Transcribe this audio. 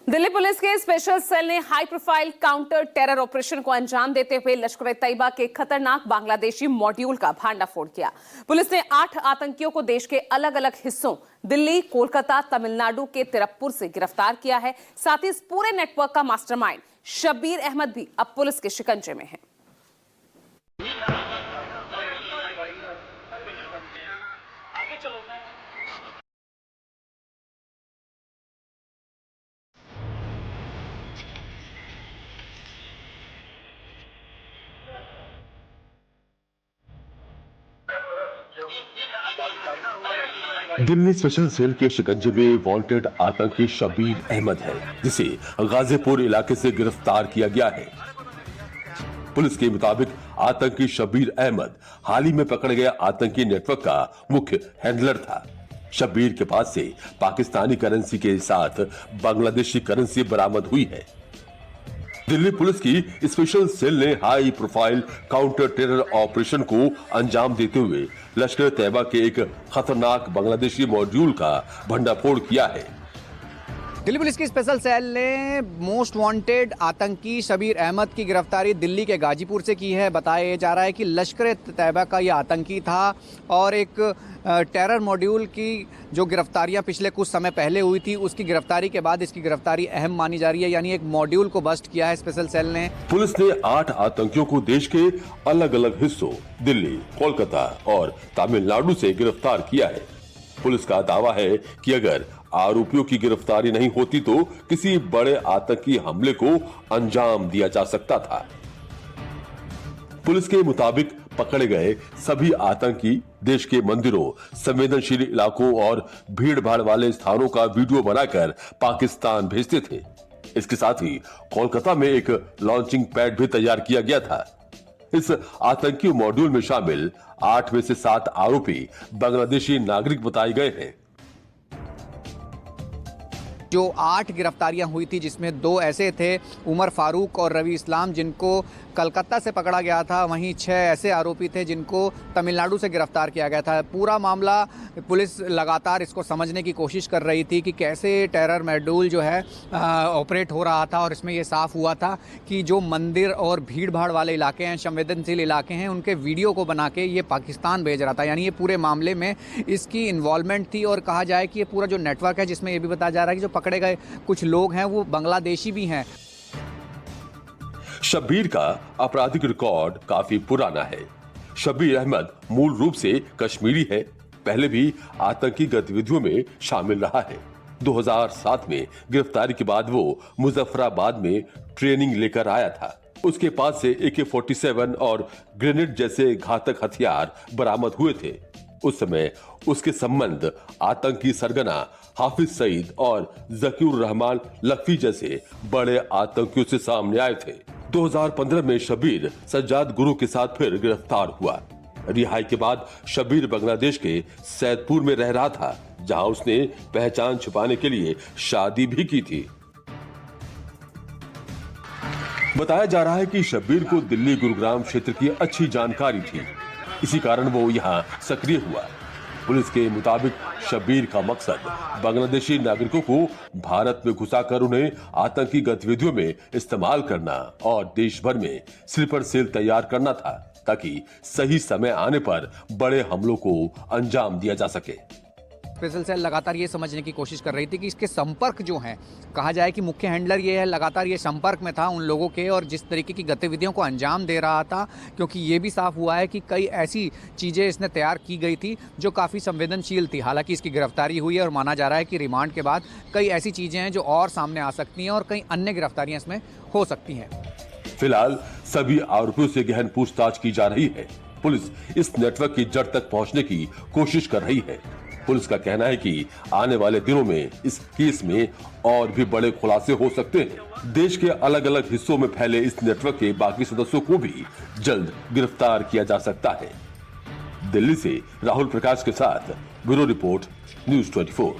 Delhi police के special cell ने high profile counter terror operation को अंजाम देते हुए लश्कर-ए-तैयबा के खतरनाक बांग्लादेशी मॉड्यूल का भांडाफोड़ किया। पुलिस ने 8 आतंकियों को देश के अलग-अलग हिस्सों दिल्ली, कोलकाता, तमिलनाडु के तिरुप्पुर से गिरफ्तार किया है। साथ ही इस पूरे नेटवर्क का मास्टरमाइंड शब्बीर अहमद भी अब पुलिस के शिकंजे में है। दिल्ली स्पेशल सेल के शिकंजे में वांटेड आतंकी शब्बीर अहमद है, जिसे गाजीपुर इलाके से गिरफ्तार किया गया है। पुलिस के मुताबिक आतंकी शब्बीर अहमद हाल ही में पकड़े गए आतंकी नेटवर्क का मुख्य हैंडलर था। शब्बीर के पास से पाकिस्तानी करेंसी के साथ बांग्लादेशी करेंसी बरामद हुई है। दिल्ली पुलिस की स्पेशल सेल ने high profile counter terror operation को अंजाम देते हुए लश्कर-ए-तैयबा के एक खतरनाक बांग्लादेशी मॉड्यूल का भंडाफोड़ किया है। दिल्ली पुलिस की स्पेशल सेल ने मोस्ट वांटेड आतंकी शब्बीर अहमद की गिरफ्तारी दिल्ली के गाजीपुर से की है। बताया जा रहा है कि लश्कर-ए-तैयबा का यह आतंकी था और एक टेरर मॉड्यूल की जो गिरफ्तारियां पिछले कुछ समय पहले हुई थी, उसकी गिरफ्तारी के बाद इसकी गिरफ्तारी अहम मानी जा रही है। यानी एक मॉड्यूल को बस्ट किया है स्पेशल सेल ने। पुलिस ने 8 आतंकियों को देश के अलग अलग हिस्सों दिल्ली, कोलकाता और तमिलनाडु से गिरफ्तार किया है। पुलिस का दावा है कि अगर आरोपियों की गिरफ्तारी नहीं होती तो किसी बड़े आतंकी हमले को अंजाम दिया जा सकता था। पुलिस के मुताबिक पकड़े गए सभी आतंकी देश के मंदिरों, संवेदनशील इलाकों और भीड़-भाड़ वाले स्थानों का वीडियो बनाकर पाकिस्तान भेजते थे। इसके साथ ही कोलकाता में एक लॉन्चिंग पैड भी तैयार किया गया था। इस आतंकी मॉड्यूल में शामिल 8 में से 7 आरोपी बांग्लादेशी नागरिक बताए गए हैं। जो 8 गिरफ्तारियां हुई थी, जिसमें 2 ऐसे थे उमर फारूक और रवि इस्लाम, जिनको कलकत्ता से पकड़ा गया था। वहीं 6 ऐसे आरोपी थे जिनको तमिलनाडु से गिरफ्तार किया गया था। पूरा मामला पुलिस लगातार इसको समझने की कोशिश कर रही थी कि कैसे टेरर मॉड्यूल जो है ऑपरेट हो रहा था। और इसमें यह साफ हुआ था कि जो मंदिर और भीड़ भाड़ वाले इलाके हैं, संवेदनशील इलाके हैं, उनके वीडियो को बना के ये पाकिस्तान भेज रहा था। यानी ये पूरे मामले में इसकी इन्वॉल्वमेंट थी। और कहा जाए कि ये पूरा जो नेटवर्क है, जिसमें ये भी बताया जा रहा है कि जो पकड़े गए कुछ लोग हैं वो बांग्लादेशी भी हैं। शब्बीर का आपराधिक रिकॉर्ड काफी पुराना है। शब्बीर अहमद मूल रूप से कश्मीरी है। पहले भी आतंकी गतिविधियों में शामिल रहा है। 2007 में गिरफ्तारी के बाद वो मुजफ्फराबाद में ट्रेनिंग लेकर आया था। उसके पास से AK-47 और ग्रेनेड जैसे घातक हथियार बरामद हुए थे। उस समय उसके संबंध आतंकी सरगना हाफिज सईद और जकीउर रहमान लखवी जैसे बड़े आतंकियों से सामने आए थे। 2015 में शब्बीर सज्जाद गुरु के साथ फिर गिरफ्तार हुआ। रिहाई के बाद शब्बीर बांग्लादेश के सैदपुर में रह रहा था, जहां उसने पहचान छुपाने के लिए शादी भी की थी। बताया जा रहा है कि शब्बीर को दिल्ली गुरुग्राम क्षेत्र की अच्छी जानकारी थी, इसी कारण वो यहां सक्रिय हुआ। पुलिस के मुताबिक शब्बीर का मकसद बांग्लादेशी नागरिकों को भारत में घुसाकर उन्हें आतंकी गतिविधियों में इस्तेमाल करना और देश भर में स्लीपर सेल तैयार करना था, ताकि सही समय आने पर बड़े हमलों को अंजाम दिया जा सके। स्पेशल सेल लगातार ये समझने की कोशिश कर रही थी कि इसके संपर्क जो हैं, कहा जाए कि मुख्य हैंडलर ये है, लगातार ये संपर्क में था उन लोगों के और जिस तरीके की गतिविधियों को अंजाम दे रहा था। क्योंकि ये भी साफ हुआ है कि कई ऐसी चीज़ें इसने तैयार की गई थी जो काफ़ी संवेदनशील थी। हालांकि इसकी गिरफ्तारी हुई है और माना जा रहा है कि रिमांड के बाद कई ऐसी चीज़ें हैं जो और सामने आ सकती हैं और कई अन्य गिरफ्तारियाँ इसमें हो सकती हैं। फिलहाल सभी आरोपियों से गहन पूछताछ की जा रही है। पुलिस इस नेटवर्क की जड़ तक पहुंचने की कोशिश कर रही है। पुलिस का कहना है कि आने वाले दिनों में इस केस में और भी बड़े खुलासे हो सकते हैं। देश के अलग अलग हिस्सों में फैले इस नेटवर्क के बाकी सदस्यों को भी जल्द गिरफ्तार किया जा सकता है। दिल्ली से राहुल प्रकाश के साथ ब्यूरो रिपोर्ट, न्यूज़ 24।